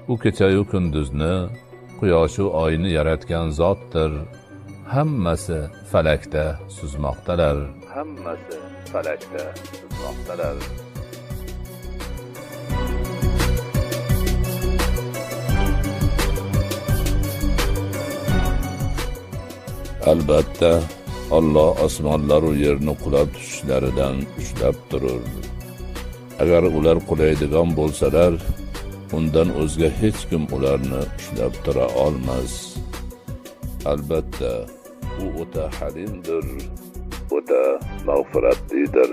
U kecha-yu kunduzni, quyosh-u oyni yaratgan zotdir. Hammasi falakda suzmoqdalar. Hammasi falakda suzmoqdalar. Albatta, Alloh osmonlar va yerni qulab tushishlaridan ushlab turur. Agar ular qulaydigan bo'lsalar, undan o'zga hech kim ularni ushlab tura olmas. Albatta, u o'ta halimdir, o'ta mag'firatlidir.